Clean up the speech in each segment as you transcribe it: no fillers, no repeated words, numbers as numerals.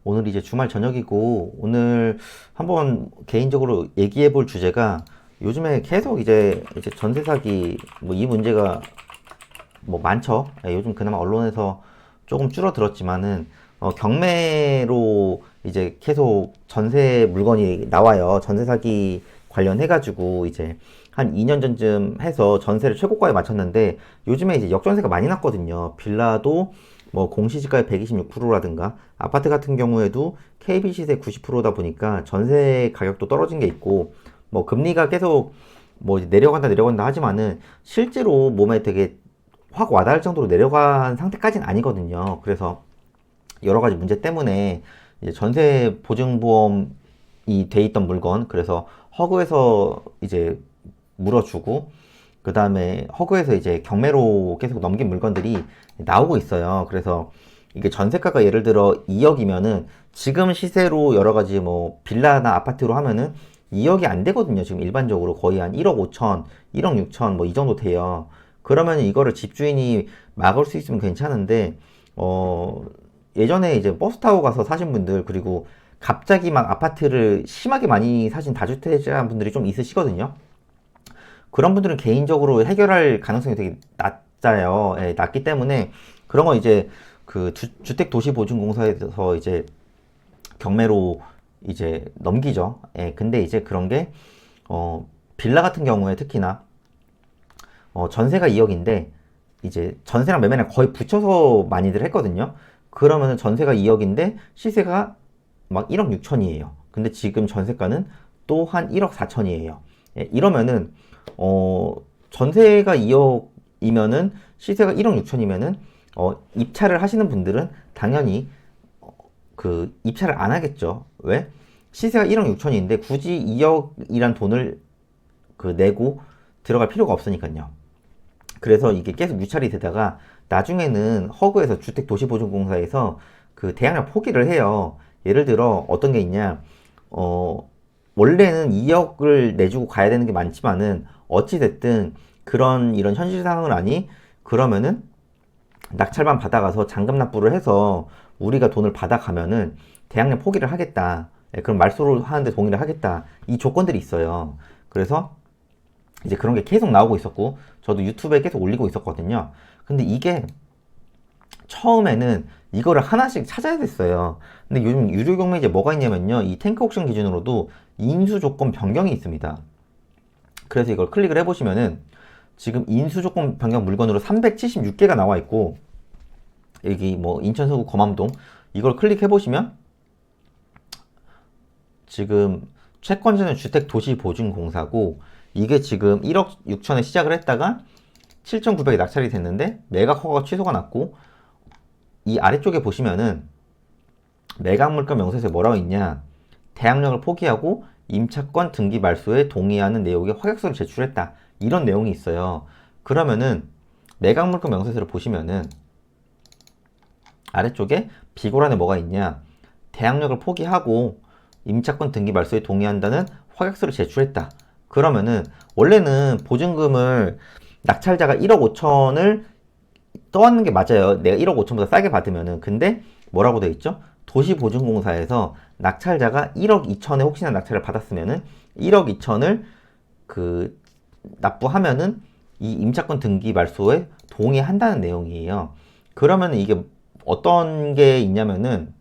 오늘 이제 주말 저녁이고, 오늘 한번 개인적으로 얘기해 볼 주제가 요즘에 계속 이제 전세 사기, 뭐 이 문제가 뭐 많죠. 예, 요즘 그나마 언론에서 조금 줄어들었지만은, 경매로 이제 계속 전세 물건이 나와요. 전세 사기 관련해가지고 이제 한 2년 전쯤 해서 전세를 최고가에 맞췄는데 요즘에 이제 역전세가 많이 났거든요. 빌라도 뭐 공시지가의 126%라든가 아파트 같은 경우에도 KB 시세 90%다 보니까 전세 가격도 떨어진 게 있고 뭐 금리가 계속 뭐 이제 내려간다 하지만은 실제로 몸에 되게 확 와닿을 정도로 내려간 상태까지는 아니거든요. 그래서 여러 가지 문제 때문에 이제 전세 보증보험이 돼 있던 물건, 그래서 허그에서 이제 물어주고, 그 다음에 허그에서 이제 경매로 계속 넘긴 물건들이 나오고 있어요. 그래서 이게 전세가가 예를 들어 2억이면은 지금 시세로 여러 가지 뭐 빌라나 아파트로 하면은 2억이 안 되거든요. 지금 일반적으로 거의 한 1억 5천, 1억 6천 뭐 이 정도 돼요. 그러면 이거를 집주인이 막을 수 있으면 괜찮은데 어 예전에 이제 버스 타고 가서 사신 분들, 그리고 갑자기 막 아파트를 심하게 많이 사신 다주택자 분들이 좀 있으시거든요. 그런 분들은 개인적으로 해결할 가능성이 되게 낮아요. 예, 낮기 때문에 그런 거 이제 그 주택도시보증공사에서 이제 경매로 이제 넘기죠. 예, 근데 이제 그런 게 빌라 같은 경우에 특히나 전세가 2억인데 이제 전세랑 매매랑 거의 붙여서 많이들 했거든요. 그러면은 전세가 2억인데 시세가 막 1억 6천이에요. 근데 지금 전세가는 또 한 1억 4천이에요. 예, 이러면은 어 전세가 2억이면은 시세가 1억 6천이면은 입찰을 하시는 분들은 당연히 그 입찰을 안 하겠죠. 왜? 시세가 1억 6천인데 굳이 2억이란 돈을 그 내고 들어갈 필요가 없으니까요. 그래서 이게 계속 유찰이 되다가 나중에는 허그에서 주택도시보증공사에서 그 대항력 포기를 해요. 예를 들어 어떤 게 있냐, 어, 원래는 2억을 내주고 가야 되는 게 많지만은 어찌됐든 그런 이런 현실 상황을 아니, 그러면은 낙찰만 받아가서 잔금 납부를 해서 우리가 돈을 받아가면은 대항력 포기를 하겠다. 예, 그럼 말소를 하는데 동의를 하겠다. 이 조건들이 있어요. 그래서 이제 그런 게 계속 나오고 있었고 저도 유튜브에 계속 올리고 있었거든요. 근데 이게 처음에는 이거를 하나씩 찾아야 됐어요. 근데 요즘 유료 경매이제 뭐가 있냐면요, 이 탱크 옥션 기준으로도 인수 조건 변경이 있습니다. 그래서 이걸 클릭을 해보시면은 지금 인수 조건 변경 물건으로 376개가 나와 있고, 여기 뭐 인천 서구 검암동 이걸 클릭해 보시면 지금 채권자는 주택도시보증공사고, 이게 지금 1억 6천에 시작을 했다가 7,900에 낙찰이 됐는데 매각 허가가 취소가 났고, 이 아래쪽에 보시면은 매각 물건 명세서에 뭐라고 있냐, 대항력을 포기하고 임차권 등기 말소에 동의하는 내용의 확약서를 제출했다, 이런 내용이 있어요. 그러면은 매각 물건 명세서를 보시면은 아래쪽에 비고란에 뭐가 있냐, 대항력을 포기하고 임차권 등기 말소에 동의한다는 확약서를 제출했다. 그러면은 원래는 보증금을 낙찰자가 1억 5천을 떠왔는 게 맞아요. 내가 1억 5천보다 싸게 받으면은. 근데 뭐라고 돼 있죠? 도시보증공사에서 낙찰자가 1억 2천에 혹시나 낙찰을 받았으면은 1억 2천을 그 납부하면은 이 임차권 등기 말소에 동의한다는 내용이에요. 그러면은 이게 어떤 게 있냐면은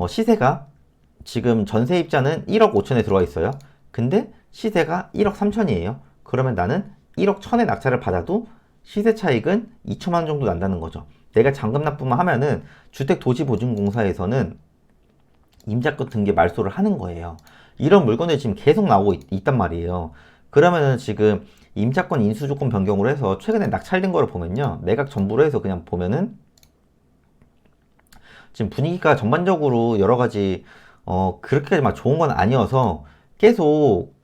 시세가 지금 전세입자는 1억 5천에 들어와 있어요. 근데 시세가 1억 3천이에요. 그러면 나는 1억 1천에 낙찰을 받아도 시세 차익은 2천만 원 정도 난다는 거죠. 내가 잔금 납부만 하면은 주택도시보증공사에서는 임차권 등기 말소를 하는 거예요. 이런 물건들이 지금 계속 나오고 단 말이에요. 그러면은 지금 임차권 인수조건 변경으로 해서 최근에 낙찰된 거를 보면요, 매각 전부로 해서 그냥 보면은 지금 분위기가 전반적으로 여러 가지 그렇게 막 좋은 건 아니어서 계속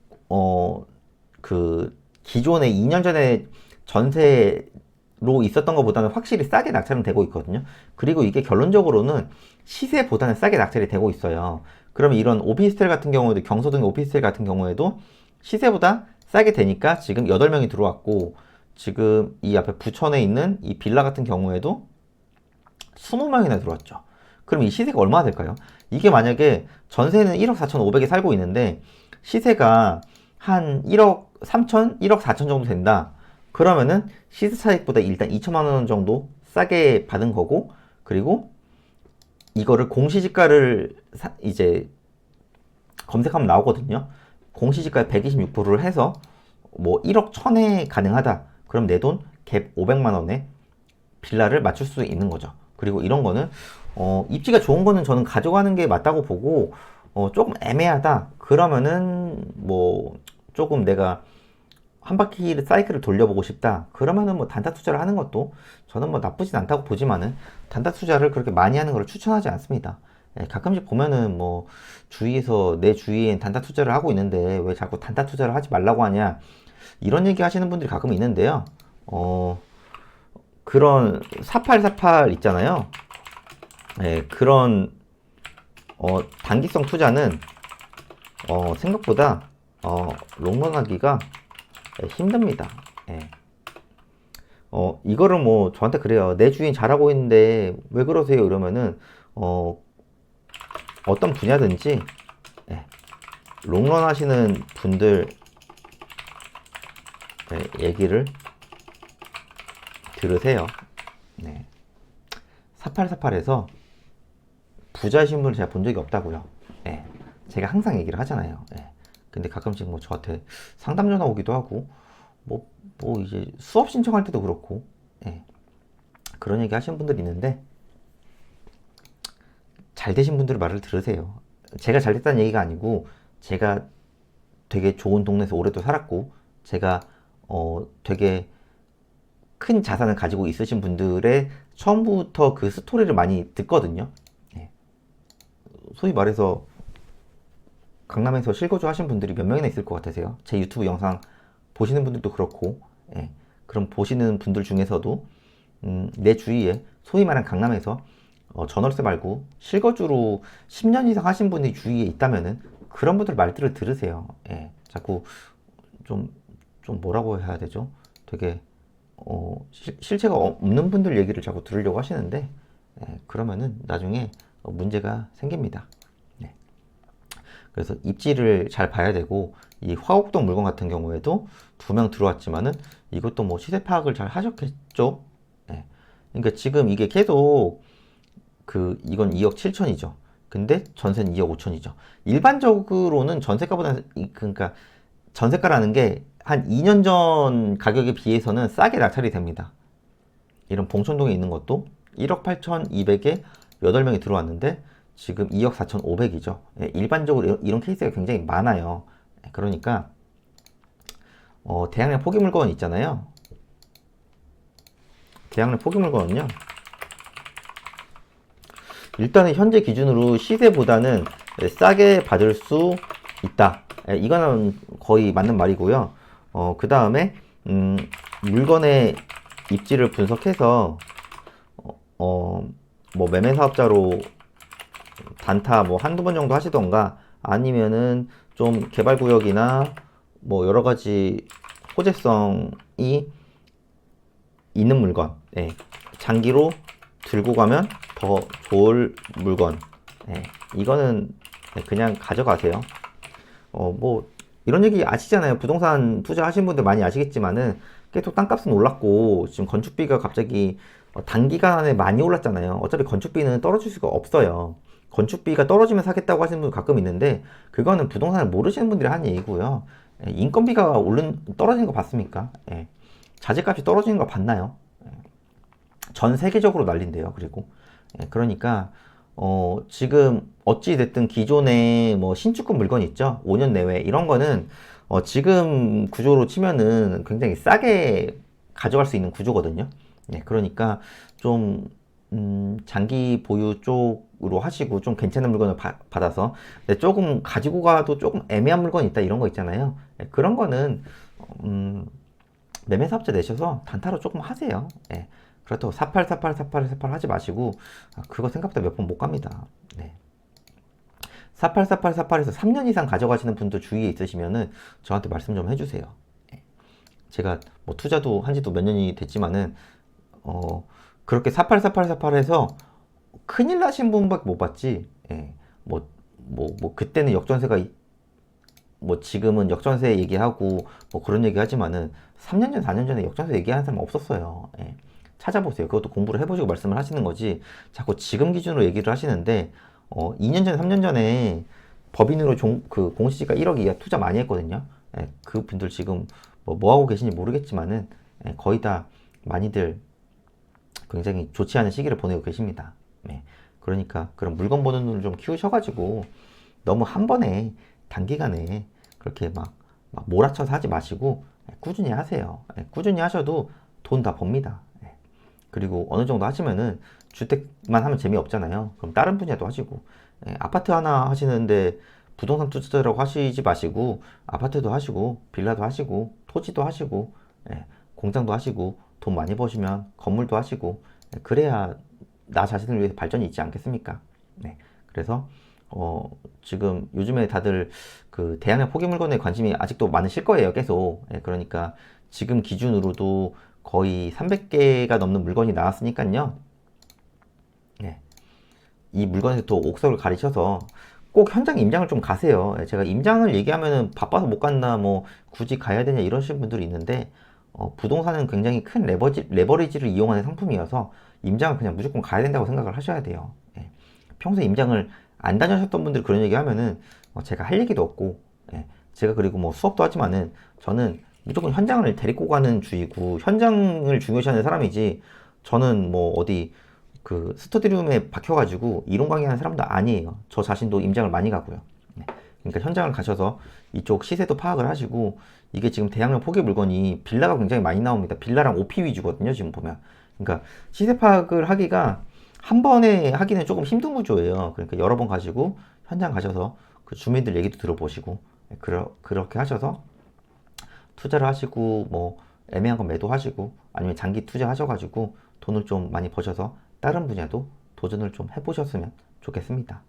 그 기존에 2년 전에 전세로 있었던 것보다는 확실히 싸게 낙찰은 되고 있거든요. 그리고 이게 결론적으로는 시세보다는 싸게 낙찰이 되고 있어요. 그러면 이런 오피스텔 같은 경우에도, 경서동 오피스텔 같은 경우에도 시세보다 싸게 되니까 지금 8명이 들어왔고, 지금 이 앞에 부천에 있는 이 빌라 같은 경우에도 20명이나 들어왔죠. 그럼 이 시세가 얼마나 될까요? 이게 만약에 전세는 1억 4,500에 살고 있는데 시세가 한 1억 3천, 1억 4천 정도 된다. 그러면은 시세 차익보다 일단 2천만 원 정도 싸게 받은 거고, 그리고 이거를 공시지가를 이제 검색하면 나오거든요. 공시지가 126%를 해서 뭐 1억 1천에 가능하다. 그럼 내 돈 갭 500만 원에 빌라를 맞출 수 있는 거죠. 그리고 이런 거는 입지가 좋은 거는 저는 가져가는 게 맞다고 보고, 조금 애매하다. 그러면은 뭐 조금 내가 한 바퀴 사이클을 돌려보고 싶다. 그러면은 뭐 단타 투자를 하는 것도 저는 뭐 나쁘진 않다고 보지만은 단타 투자를 그렇게 많이 하는 걸 추천하지 않습니다. 예, 가끔씩 보면은 뭐 주위에서 내 주위엔 단타 투자를 하고 있는데 왜 자꾸 단타 투자를 하지 말라고 하냐 이런 얘기 하시는 분들이 가끔 있는데요. 그런 4848 있잖아요. 예, 그런 단기성 투자는 생각보다 롱런 하기가 힘듭니다. 예. 이거를 뭐 저한테 그래요. 내 주인 잘하고 있는데 왜 그러세요? 이러면은 어떤 분야든지 예, 롱런 하시는 분들 얘기를 들으세요. 네. 4848에서 부자이신 분을 제가 본 적이 없다고요. 예. 제가 항상 얘기를 하잖아요. 예. 근데 가끔씩 뭐 저한테 상담 전화 오기도 하고 뭐 이제 수업 신청할 때도 그렇고 예. 그런 얘기 하시는 분들이 있는데 잘 되신 분들의 말을 들으세요. 제가 잘 됐다는 얘기가 아니고 제가 되게 좋은 동네에서 오래도 살았고 제가 되게 큰 자산을 가지고 있으신 분들의 처음부터 그 스토리를 많이 듣거든요. 예. 소위 말해서 강남에서 실거주 하신 분들이 몇 명이나 있을 것 같으세요? 제 유튜브 영상 보시는 분들도 그렇고 예. 그럼 보시는 분들 중에서도 내 주위에 소위 말한 강남에서 전월세 말고 실거주로 10년 이상 하신 분이 주위에 있다면은 그런 분들 말들을 들으세요. 예. 자꾸 좀 뭐라고 해야 되죠? 되게 실체가 없는 분들 얘기를 자꾸 들으려고 하시는데 예, 그러면은 나중에 문제가 생깁니다. 네. 그래서 입지를 잘 봐야 되고 이 화곡동 물건 같은 경우에도 2명 들어왔지만은 이것도 뭐 시세 파악을 잘 하셨겠죠. 예. 그러니까 지금 이게 계속 이건 2억 7천이죠. 근데 전세는 2억 5천이죠. 일반적으로는 전세가보다 그러니까 전세가라는 게 한 2년 전 가격에 비해서는 싸게 낙찰이 됩니다. 이런 봉천동에 있는 것도 1억 8천2백에 8명이 들어왔는데 지금 2억 4천5백이죠. 일반적으로 이런 케이스가 굉장히 많아요. 그러니까 대학내 포기물건 있잖아요. 대학내 포기물건은요. 일단은 현재 기준으로 시세보다는 싸게 받을 수 있다. 이거는 거의 맞는 말이고요. 그 다음에 물건의 입지를 분석해서 뭐 매매 사업자로 단타 뭐 한두 번 정도 하시던가 아니면은 좀 개발 구역이나 뭐 여러 가지 호재성이 있는 물건, 장기로 들고 가면 더 좋을 물건, 이거는 그냥 가져가세요. 뭐 이런 얘기 아시잖아요. 부동산 투자하신 분들 많이 아시겠지만은 계속 땅값은 올랐고 지금 건축비가 갑자기 단기간에 많이 올랐잖아요. 어차피 건축비는 떨어질 수가 없어요. 건축비가 떨어지면 사겠다고 하시는 분 가끔 있는데 그거는 부동산을 모르시는 분들이 하는 얘기고요. 인건비가 떨어지는 거 봤습니까? 자재값이 떨어지는 거 봤나요? 전 세계적으로 난린데요. 그리고 그러니까 지금 어찌 됐든 기존의 뭐 신축급 물건 있죠. 5년 내외 이런 거는 지금 구조로 치면은 굉장히 싸게 가져갈 수 있는 구조거든요. 그러니까 좀 장기 보유 쪽으로 하시고 좀 괜찮은 물건을 받아서 조금 가지고 가도 조금 애매한 물건이 있다 이런 거 있잖아요. 그런 거는 매매 사업자 내셔서 단타로 조금 하세요. 그렇다고 48 하지 마시고 그거 생각보다 몇 번 못 갑니다. 48에서 3년 이상 가져가시는 분도 주위에 있으시면은 저한테 말씀 좀 해주세요. 제가 뭐 투자도 한 지도 몇 년이 됐지만은 그렇게 48 해서 큰일 나신 분밖에 못 봤지. 예. 그때는 역전세가 뭐 지금은 역전세 얘기하고 뭐 그런 얘기 하지만은 3년 전, 4년 전에 역전세 얘기하는 사람 없었어요. 예. 찾아보세요. 그것도 공부를 해보시고 말씀을 하시는 거지. 자꾸 지금 기준으로 얘기를 하시는데 2년 전, 3년 전에 법인으로 그 공시지가 1억 이하 투자 많이 했거든요. 예. 그 분들 지금 뭐 하고 계신지 모르겠지만은 거의 다 많이들 굉장히 좋지 않은 시기를 보내고 계십니다. 네. 그러니까 그런 물건 보는 눈을 좀 키우셔가지고 너무 한 번에 단기간에 그렇게 막 몰아쳐서 하지 마시고 꾸준히 하세요. 꾸준히 하셔도 돈 다 법니다. 그리고 어느 정도 하시면은 주택만 하면 재미없잖아요. 그럼 다른 분야도 하시고 아파트 하나 하시는데 부동산 투자라고 하시지 마시고 아파트도 하시고 빌라도 하시고 토지도 하시고 공장도 하시고 돈 많이 버시면 건물도 하시고 그래야 나 자신을 위해서 발전이 있지 않겠습니까? 네. 그래서 지금 요즘에 다들 그 대양의 포기 물건에 관심이 아직도 많으실 거예요, 계속. 그러니까 지금 기준으로도 거의 300개가 넘는 물건이 나왔으니까요. 네. 이 물건에서 또 옥석을 가리셔서 꼭 현장 임장을 좀 가세요. 제가 임장을 얘기하면은 바빠서 못 간다, 뭐 굳이 가야 되냐 이러시는 분들이 있는데 부동산은 굉장히 큰 레버리지를 이용하는 상품이어서 임장을 그냥 무조건 가야 된다고 생각을 하셔야 돼요. 예. 평소에 임장을 안 다녀셨던 분들이 그런 얘기 하면은 제가 할 얘기도 없고 제가 그리고 뭐 수업도 하지만은 저는 무조건 현장을 데리고 가는 주의고 현장을 중요시하는 사람이지 저는 뭐 어디 그 스터디룸에 박혀가지고 이론 강의하는 사람도 아니에요. 저 자신도 임장을 많이 가고요. 네. 그러니까 현장을 가셔서 이쪽 시세도 파악을 하시고 이게 지금 대형용 포기 물건이 빌라가 굉장히 많이 나옵니다. 빌라랑 OP 위주거든요. 지금 보면. 그러니까 시세 파악을 하기가 한 번에 하기는 조금 힘든 구조예요. 그러니까 여러 번 가시고 현장 가셔서 그 주민들 얘기도 들어보시고 그렇게 하셔서 투자를 하시고 뭐 애매한 건 매도하시고 아니면 장기 투자하셔가지고 돈을 좀 많이 버셔서 다른 분야도 도전을 좀 해보셨으면 좋겠습니다.